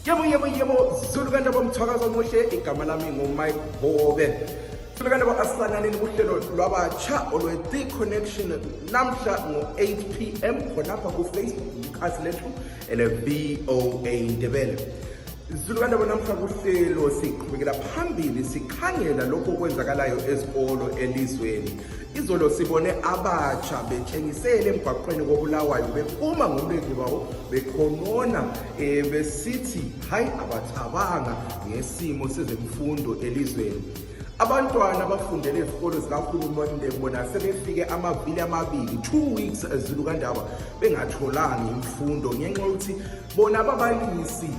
Yebo, Zulukanda bomthakazo omuhle, igama lami nguMike Hobe. Zulukanda asihlangane kuhlelo lwabatsha olwe-The Connection namhla ngo-8 p.m. khonapha ku-Facebook ikhasi lethu ele-VOA Ndebele. Zulukanda namhla kuhlelo siqhubekela phambili sikhangela lokho okwenzakalayo ezikolo elizweni. Izolo sibone abatsha betshengisele emgwaqweni koBulawayo bephuma ngomlindi bawo bekhonona besithi hayi abathabanga ngesimo sezemfundo elizweni. Abantwana abafundele ezikolo zikahulumende bona sebefike amavili amabili 2 weeks Zulukandaba bengatholanga imfundo ngenxa yokuthi bona ababalisi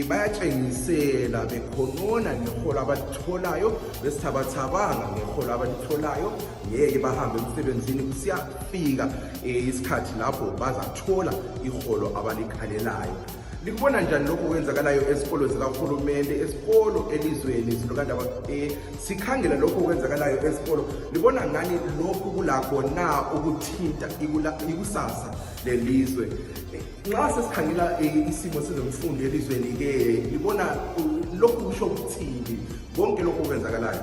bayatshengisela bekhonona ngeholo abalitholayo besithabathabanga ngeholo abalitholayo ngeke bahambe emsebenzini kusiyafika isikhathi lapho bazathola iholo abalikhalelayo. Likubona njani lokho kwenzakalayo esikolo zikahulumende esikolo elizweni Zulukandaba sikhangela lokho kwenzakalayo esikolo libona ngani lokho kulakho na ukuthinta ikusasa lelizwe. Nxa sesikhangela isimo sezemfundo elizweni ke libona lokho kusho ukuthini konke lokho kwenzakalayo.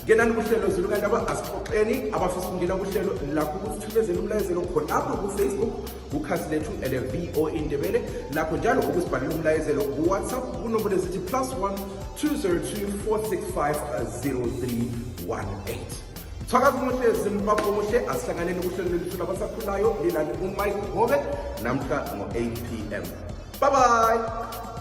Ngenani kuhlelo Zulukandaba asixoxeni abafisa ukungena kuhlelo lakho ukusithumezela umlayezelo khona apha ku-Facebook ukhasi lethu ele-VOA Ndebele lakho njalo ukusibhalela umlayezelo ku-WhatsApp kunombolo ezithi +1 202 465 0318. Thakaza umuhle zimbabwe umuhle asihlanganeni kuhlelo lethu labasakhulayo lilani uMike Hobe namhla ngo-8 p.m. Bye bye.